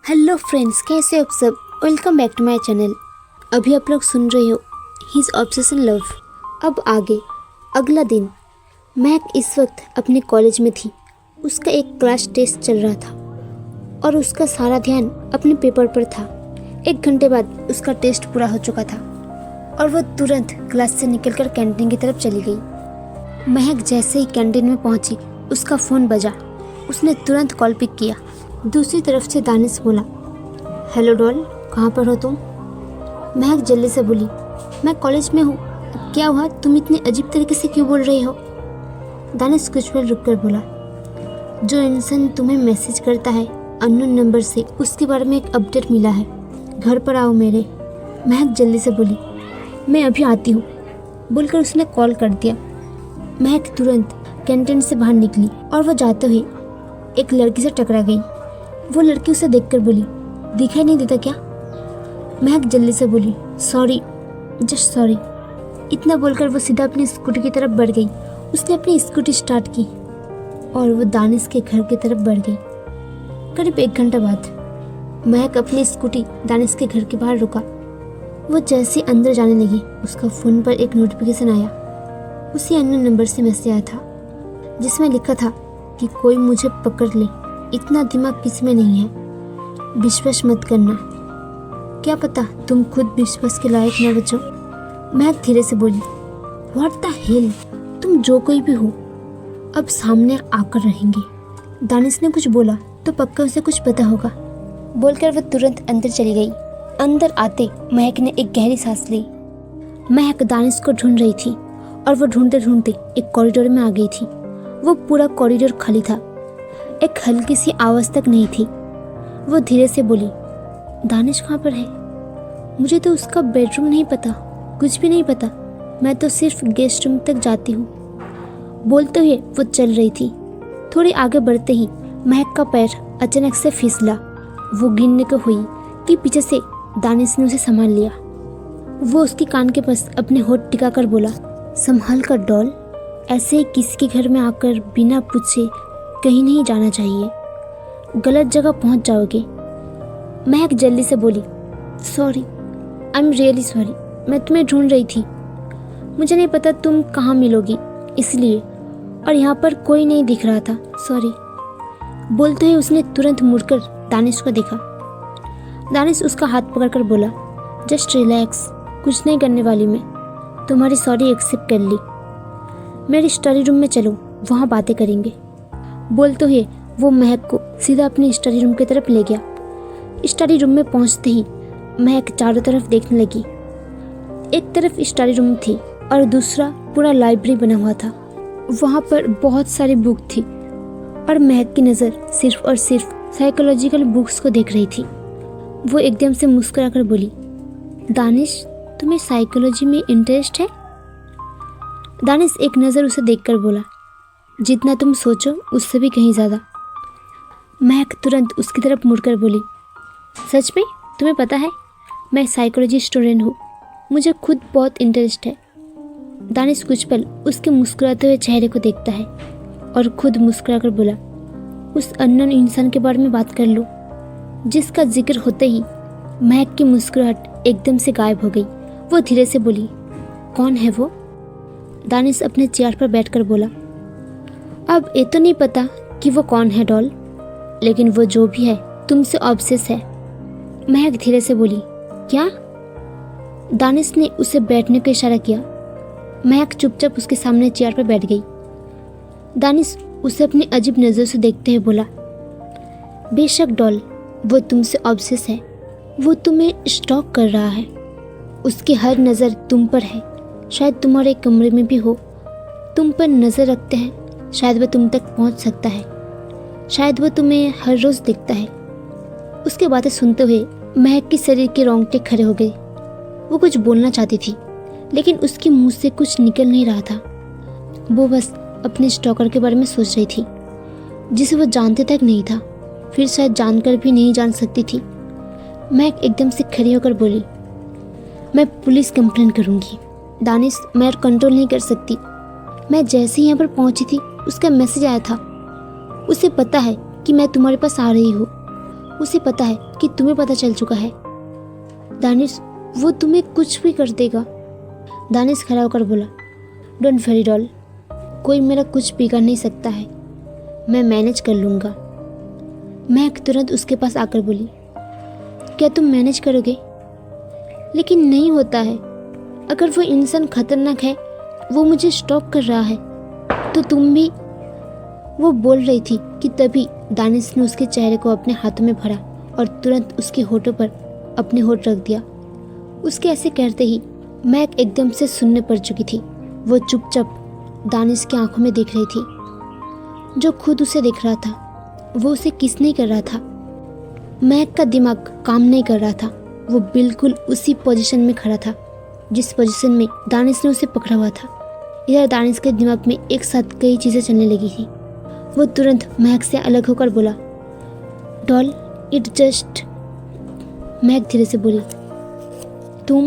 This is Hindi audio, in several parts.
हेलो फ्रेंड्स, कैसे हो आप सब। Welcome back to my channel. अभी आप लोग सुन रहे हो हिज ऑब्सेशन लव। अब आगे अगला दिन महक इस वक्त अपने कॉलेज में थी। उसका एक क्लास टेस्ट चल रहा था और उसका सारा ध्यान अपने पेपर पर था। 1 घंटे बाद उसका टेस्ट पूरा हो चुका था और वह तुरंत क्लास से निकलकर कैंटीन की तरफ चली गई। महक जैसे ही कैंटीन में पहुंची, उसका फ़ोन बजा। उसने तुरंत कॉल पिक किया। दूसरी तरफ से दानिश बोला, हेलो डॉल, कहाँ पर हो तुम? महक जल्दी से बोली, मैं कॉलेज में हूँ। क्या हुआ, तुम इतने अजीब तरीके से क्यों बोल रही हो? दानिश कुछ पल रुक कर बोला, जो इंसान तुम्हें मैसेज करता है अननोन नंबर से, उसके बारे में एक अपडेट मिला है। घर पर आओ मेरे। महक जल्दी से बोली, मैं अभी आती हूँ बोलकर उसने कॉल कर दिया। महक तुरंत कैंटीन से बाहर निकली और वह जाते हुए एक लड़की से टकरा गई। वो लड़की उसे देखकर बोली, दिखाई नहीं देता क्या? महक जल्दी से बोली, सॉरी, जस्ट सॉरी। इतना बोलकर वो सीधा अपनी स्कूटी की तरफ बढ़ गई। उसने अपनी स्कूटी स्टार्ट की और वो दानिश के घर की तरफ बढ़ गई। करीब 1 घंटा बाद महक अपनी स्कूटी दानिश के घर के बाहर रुका। वो जैसे अंदर जाने लगी, उसका फ़ोन पर एक नोटिफिकेशन आया। उसी अननोन नंबर से मैसेज आया था जिसमें लिखा था कि कोई मुझे पकड़ ले, इतना दिमाग किसी में नहीं है, विश्वास मत करना। क्या पता तुम खुद विश्वास के लायक न बचो। महक धीरे से बोली, व्हाट द हेल, तुम जो कोई भी हो अब सामने आकर रहेंगे। दानिश ने कुछ बोला तो पक्का उसे कुछ पता होगा। बोलकर वह तुरंत अंदर चली गई। अंदर आते महक ने एक गहरी सांस ली। महक दानिश को ढूंढ रही थी और वो ढूंढते ढूंढते एक कॉरिडोर में आ गई थी। वो पूरा कॉरिडोर खाली था, एक हल्की सी आवाज़ तक नहीं थी। वो धीरे से बोली, दानिश कहाँ पर है? मुझे तो उसका बेडरूम नहीं पता, कुछ भी नहीं पता। मैं तो सिर्फ गेस्ट रूम तक जाती हूँ। बोलते हुए वो चल रही थी। थोड़ी आगे बढ़ते ही महक का पैर अचानक से फिसला। वो गिरने को हुई कि पीछे से दानिश ने उसे संभाल लिया। वो उसके कान के पास अपने होठ टिकाकर बोला, संभाल कर डॉल, ऐसे ही किसी के घर में आकर बिना पूछे कहीं नहीं जाना चाहिए, गलत जगह पहुंच जाओगे। महक जल्दी से बोली, sorry, I am really sorry, मैं तुम्हें ढूंढ रही थी। मुझे नहीं पता तुम कहाँ मिलोगी इसलिए, और यहाँ पर कोई नहीं दिख रहा था, सॉरी। बोलते हुए उसने तुरंत मुड़कर दानिश को देखा। दानिश उसका हाथ पकड़कर बोला, जस्ट रिलैक्स, कुछ नहीं करने वाली मैं, तुम्हारी सॉरी एक्सेप्ट कर ली। मेरे स्टडी रूम में चलो, वहाँ बातें करेंगे। बोलते हुए वो महक को सीधा अपने स्टडी रूम की तरफ ले गया। स्टडी रूम में पहुँचते ही महक चारों तरफ देखने लगी। एक तरफ स्टडी रूम थी और दूसरा पूरा लाइब्रेरी बना हुआ था। वहाँ पर बहुत सारी बुक थी और महक की नज़र सिर्फ और सिर्फ साइकोलॉजिकल बुक्स को देख रही थी। वो एकदम से मुस्कुराकर बोली, दानिश, तुम्हें साइकोलॉजी में इंटरेस्ट है? दानिश एक नज़र उसे देखकर बोला, जितना तुम सोचो उससे भी कहीं ज़्यादा। महक तुरंत उसकी तरफ मुड़कर बोली, सच में? तुम्हें पता है मैं साइकोलॉजी स्टूडेंट हूँ, मुझे खुद बहुत इंटरेस्ट है। दानिश कुछ पल उसके मुस्कुराते हुए चेहरे को देखता है और खुद मुस्कुराकर बोला, उस अननोन इंसान के बारे में बात कर लो। जिसका जिक्र होते ही महक की मुस्कुराहट एकदम से गायब हो गई। वो धीरे से बोली, कौन है वो? दानिश अपने चेयर पर बैठकर बोला, अब ये तो नहीं पता कि वो कौन है डॉल, लेकिन वो जो भी है तुमसे ऑब्सेस है। महक धीरे से बोली, क्या? दानिश ने उसे बैठने का इशारा किया। महक चुपचाप उसके सामने चेयर पर बैठ गई। दानिश उसे अपनी अजीब नज़र से देखते हुए बोला, बेशक डॉल, वो तुमसे ऑब्सेस है, वो तुम्हें स्टॉक कर रहा है। उसकी हर नज़र तुम पर है, शायद तुम्हारे कमरे में भी हो। तुम पर नज़र रखते हैं, शायद वह तुम तक पहुंच सकता है, शायद वो तुम्हें हर रोज़ देखता है। उसकी बातें सुनते हुए महक के शरीर के रोंगटे खड़े हो गए। वो कुछ बोलना चाहती थी लेकिन उसके मुंह से कुछ निकल नहीं रहा था। वो बस अपने स्टॉकर के बारे में सोच रही थी, जिसे वो जानते तक नहीं था, फिर शायद जानकर भी नहीं जान सकती थी। महक एकदम से खड़ी होकर बोली, मैं पुलिस कंप्लेन करूँगी। दानिश, मैं और कंट्रोल नहीं कर सकती। मैं जैसे ही यहाँ पर पहुँची थी उसका मैसेज आया था। उसे पता है कि मैं तुम्हारे पास आ रही हूँ उसे पता है कि तुम्हें पता चल चुका है। दानिश, वो तुम्हें कुछ भी कर देगा। दानिश खड़ा होकर बोला, डोंट वरी डॉल, कोई मेरा कुछ बिगाड़ नहीं सकता है, मैं मैनेज कर लूँगा। महक तुरंत उसके पास आकर बोली, क्या तुम मैनेज करोगे? लेकिन नहीं होता है, अगर वो इंसान खतरनाक है, वो मुझे स्टॉप कर रहा है तो तुम भी। वो बोल रही थी कि तभी दानिश ने उसके चेहरे को अपने हाथों में भरा और तुरंत उसके होठों पर अपने होठ रख दिया। उसके ऐसे कहते ही महक एकदम से सुनने पड़ चुकी थी। वो चुपचाप दानिश की आंखों में देख रही थी। जो खुद उसे देख रहा था वो उसे किस नहीं कर रहा था। महक का दिमाग काम नहीं कर रहा था। वो बिल्कुल उसी पोजीशन में खड़ा था जिस पोजीशन में दानिश ने उसे पकड़ा हुआ था। इधर दानिश के दिमाग में एक साथ कई चीज़ें चलने लगी थी। वो तुरंत महक से अलग होकर बोला, डॉल, इट जस्ट। महक धीरे से बोली, तुम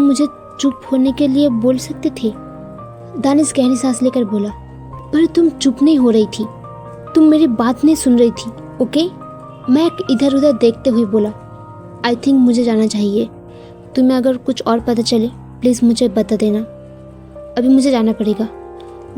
मुझे चुप होने के लिए बोल सकते थे। दानिश गहरी सांस लेकर बोला, पर तुम चुप नहीं हो रही थी, तुम मेरी बात नहीं सुन रही थी, ओके? महक इधर उधर देखते हुए बोला, आई थिंक मुझे जाना चाहिए। तुम्हें अगर कुछ और पता चले प्लीज़ मुझे बता देना, अभी मुझे जाना पड़ेगा।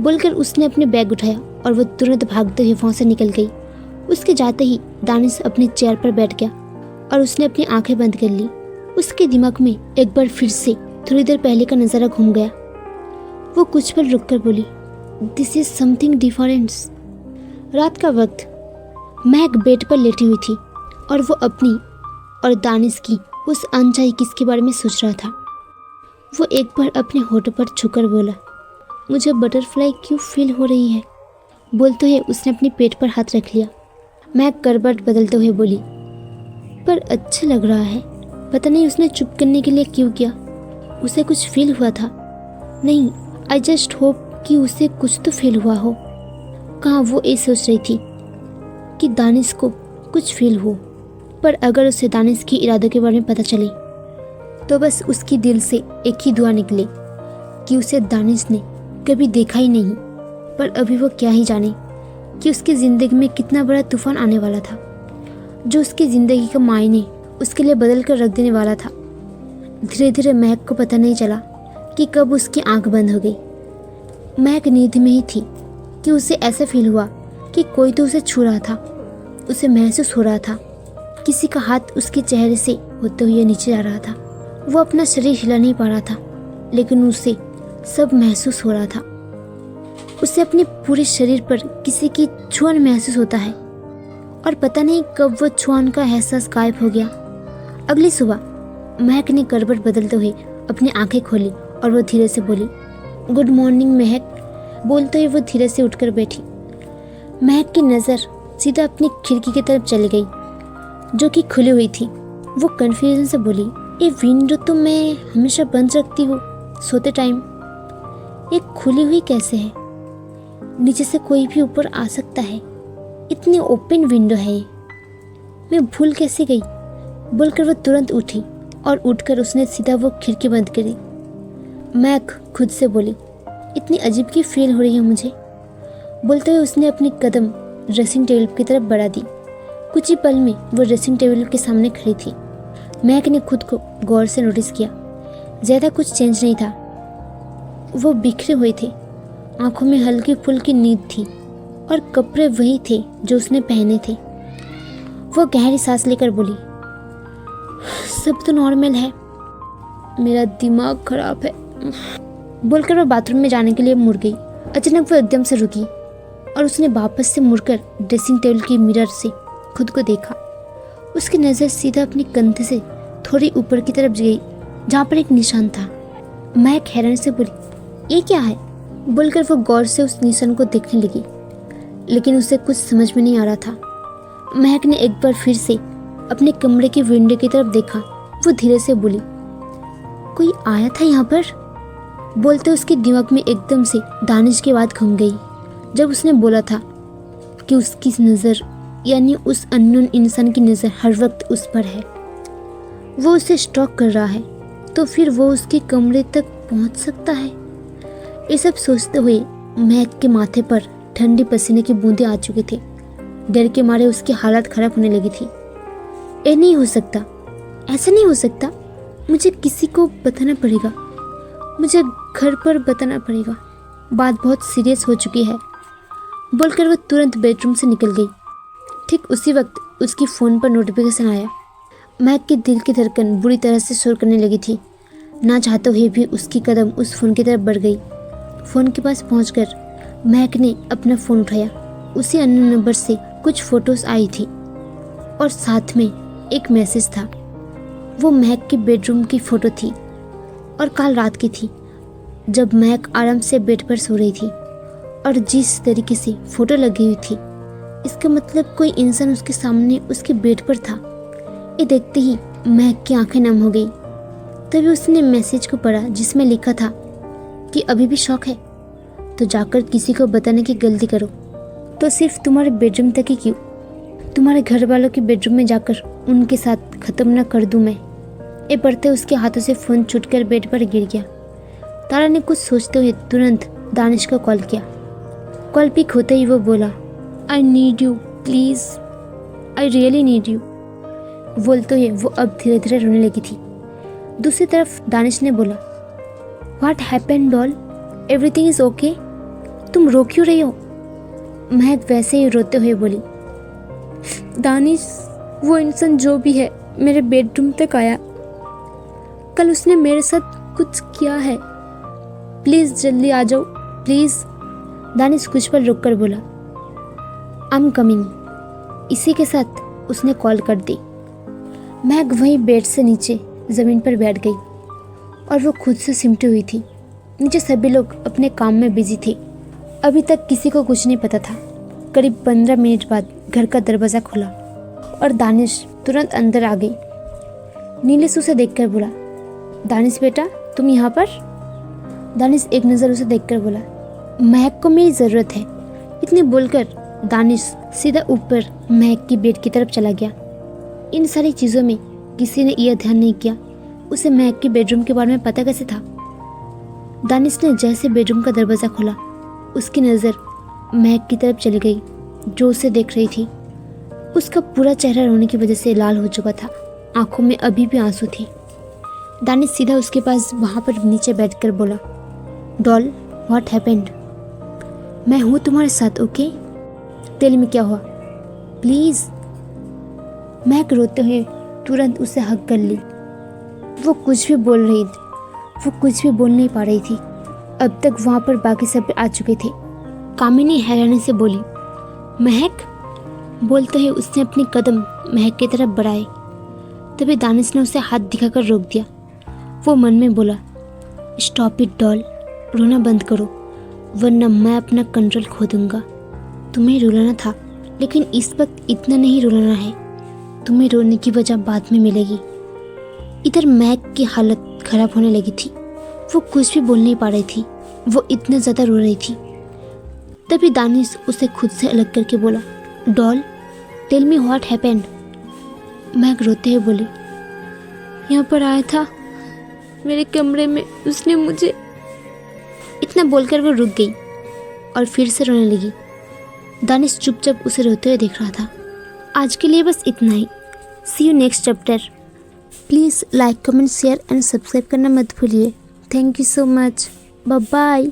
बोलकर उसने अपने बैग उठाया और वो तुरंत भागते हुए वहाँ से निकल गई। उसके जाते ही दानिश अपनी चेयर पर बैठ गया और उसने अपनी आंखें बंद कर ली। उसके दिमाग में एक बार फिर से थोड़ी देर पहले का नज़ारा घूम गया। वो कुछ पल रुककर बोली, दिस इज समथिंग डिफरेंट। रात का वक्त महक बेड पर लेटी हुई थी और वो अपनी और दानिश की उस अनचाही किस के बारे में सोच रहा था। वो एक बार अपने होठों पर छूकर बोला, मुझे बटरफ्लाई क्यों फील हो रही है? बोलते हुए उसने अपने पेट पर हाथ रख लिया। महक करवट बदलते हुए बोली, पर अच्छा लग रहा है। पता नहीं उसने चुप करने के लिए क्यों किया, उसे कुछ फील हुआ था। नहीं, आई जस्ट होप कि उसे कुछ तो फील हुआ हो। कहाँ वो ये सोच रही थी कि दानिश को कुछ फील हो, पर अगर उसे दानिश की इरादों के बारे में पता चले तो बस उसकी दिल से एक ही दुआ निकले कि उसे दानिश ने कभी देखा ही नहीं। पर अभी वो क्या ही जाने कि उसकी ज़िंदगी में कितना बड़ा तूफान आने वाला था, जो उसकी ज़िंदगी का मायने उसके लिए बदल कर रख देने वाला था। धीरे धीरे महक को पता नहीं चला कि कब उसकी आंख बंद हो गई। महक नींद में ही थी कि उसे ऐसा फील हुआ कि कोई तो उसे छू रहा था। उसे महसूस हो रहा था किसी का हाथ उसके चेहरे से होते हुए नीचे जा रहा था। वो अपना शरीर हिला नहीं पा रहा था, लेकिन उसे सब महसूस हो रहा था। उसे अपने पूरे शरीर पर किसी की छुअन महसूस होता है और पता नहीं कब वो छुअन का एहसास गायब हो गया। अगली सुबह महक ने करवट बदलते हुए अपनी आंखें खोली और वो धीरे से बोली, गुड मॉर्निंग महक। बोलते हुए वो धीरे से उठकर बैठी। महक की नज़र सीधा अपनी खिड़की की तरफ चली गई जो कि खुली हुई थी। वो कन्फ्यूजन से बोली, ये विंडो तो मैं हमेशा बंद रखती हूँ सोते टाइम, ये खुली हुई कैसे है? नीचे से कोई भी ऊपर आ सकता है, इतनी ओपन विंडो है ये, मैं भूल कैसे गई? बोलकर वो तुरंत उठी और उठकर उसने सीधा वो खिड़की बंद करी। महक खुद से बोली, इतनी अजीब की फील हो रही है मुझे। बोलते हुए उसने अपनी कदम ड्रेसिंग टेबल की तरफ बढ़ा दी। कुछ ही पल में वो ड्रेसिंग टेबल के सामने खड़ी थी। महक ने खुद को गौर से नोटिस किया। ज़्यादा कुछ चेंज नहीं था। वो बिखरे हुए थे, आंखों में हल्की फुल्की नींद थी और कपड़े वही थे जो उसने पहने थे। वो गहरी सांस लेकर बोली, सब तो नॉर्मल है, मेरा दिमाग खराब है। बोलकर वो बाथरूम में जाने के लिए मुड़ गई। अचानक वो एकदम से रुकी और उसने वापस से मुड़कर ड्रेसिंग टेबल के मिरर से खुद को देखा। उसकी नज़र सीधा अपने कंधे से थोड़ी ऊपर की तरफ गई जहाँ पर एक निशान था। महक हैरान से बोली, ये क्या है? बोलकर वो गौर से उस निशान को देखने लगी, लेकिन उसे कुछ समझ में नहीं आ रहा था। महक ने एक बार फिर से अपने कमरे की विंडो की तरफ देखा। वो धीरे से बोली, कोई आया था यहाँ पर? बोलते उसके दिमाग में एकदम से दानिश की बात घूम गई जब उसने बोला था कि उसकी नज़र यानी उस अननोन इंसान की नज़र हर वक्त उस पर है, वो उसे स्टॉक कर रहा है, तो फिर वो उसके कमरे तक पहुंच सकता है। ये सब सोचते हुए महक के माथे पर ठंडी पसीने की बूंदें आ चुके थे। डर के मारे उसकी हालत खराब होने लगी थी। ये नहीं हो सकता, ऐसा नहीं हो सकता, मुझे किसी को बताना पड़ेगा, मुझे घर पर बताना पड़ेगा, बात बहुत सीरियस हो चुकी है बोलकर वह तुरंत बेडरूम से निकल गई। ठीक उसी वक्त उसकी फ़ोन पर नोटिफिकेशन आया। महक के दिल की धड़कन बुरी तरह से शोर करने लगी थी। ना चाहते हुए भी उसकी कदम उस फ़ोन की तरफ बढ़ गई। फ़ोन के पास पहुंचकर महक ने अपना फ़ोन उठाया। उसी अननोन नंबर से कुछ फ़ोटोज़ आई थी और साथ में एक मैसेज था। वो महक के बेडरूम की फ़ोटो थी और कल रात की थी, जब महक आराम से बेड पर सो रही थी और जिस तरीके से फ़ोटो लगी हुई थी, इसका मतलब कोई इंसान उसके सामने उसके बेड पर था। ये देखते ही महक की आंखें नम हो गई। तभी उसने मैसेज को पढ़ा जिसमें लिखा था कि अभी भी शौक है तो जाकर किसी को बताने की गलती करो, तो सिर्फ तुम्हारे बेडरूम तक ही क्यों, तुम्हारे घर वालों के बेडरूम में जाकर उनके साथ ख़त्म न कर दूं मैं। ये पढ़ते उसके हाथों से फ़ोन छूटकर बेड पर गिर गया। तारा ने कुछ सोचते हुए तुरंत दानिश को कॉल किया। कॉल पिक होते ही वो बोला, I need you please, I really need you. बोलते हुए वो अब धीरे धीरे रोने लगी थी। दूसरी तरफ दानिश ने बोला, what happened doll, everything is okay, तुम रो क्यों रही हो? महक वैसे ही रोते हुए बोली, दानिश वो इंसान जो भी है मेरे बेडरूम तक आया, कल उसने मेरे साथ कुछ किया है, प्लीज़ जल्दी आ जाओ प्लीज़। दानिश कुछ पर रुक कर बोला, आई एम कमिंग। इसी के साथ उसने कॉल कर दी। महक वहीं बेड से नीचे ज़मीन पर बैठ गई और वो खुद से सिमटी हुई थी। नीचे सभी लोग अपने काम में बिजी थे। अभी तक किसी को कुछ नहीं पता था। करीब 15 मिनट बाद घर का दरवाज़ा खुला और दानिश तुरंत अंदर आ गई। नीलेश उसे देखकर बोला, दानिश बेटा तुम यहाँ पर? दानिश एक नज़र उसे देखकर बोला, महक को मेरी ज़रूरत है। इतने बोलकर दानिश सीधा ऊपर महक की बेड की तरफ चला गया। इन सारी चीज़ों में किसी ने यह ध्यान नहीं किया उसे महक के बेडरूम के बारे में पता कैसे था। दानिश ने जैसे बेडरूम का दरवाज़ा खोला, उसकी नज़र महक की तरफ चली गई जो उसे देख रही थी। उसका पूरा चेहरा रोने की वजह से लाल हो चुका था, आंखों में अभी भी आंसू थे। दानिश सीधा उसके पास वहाँ पर नीचे बैठकर बोला, डॉल व्हाट हैपेंड, मैं हूँ तुम्हारे साथ, ओके? टेल मी क्या हुआ प्लीज़। महक रोते हुए तुरंत उसे हक कर ली। वो कुछ भी बोल नहीं पा रही थी। अब तक वहाँ पर बाकी सब आ चुके थे। कामिनी हैरानी से बोली, महक। बोलते हुए उसने अपनी कदम महक की तरफ बढ़ाए। तभी दानिश ने उसे हाथ दिखाकर रोक दिया। वो मन में बोला, स्टॉप इट डॉल, रोना बंद करो वरना मैं अपना कंट्रोल खो दूंगा। तुम्हें रुलाना था लेकिन इस वक्त इतना नहीं रुलाना है, तुम्हें रोने की वजह बाद में मिलेगी। इधर महक की हालत खराब होने लगी थी। वो कुछ भी बोल नहीं पा रही थी, वो इतना ज़्यादा रो रही थी। तभी दानिश उसे खुद से अलग करके बोला, doll tell me what happened. Mahak रोते हुए बोली, यहाँ पर आया था मेरे कमरे में, उसने मुझे। इतना बोलकर वो रुक गई और फिर से रोने लगी। दानिश चुपचाप उसे रोते हुए देख रहा था। आज के लिए बस इतना ही। See you next chapter. Please like comment share and subscribe करना मत भूलिए। Thank you so much. Bye bye.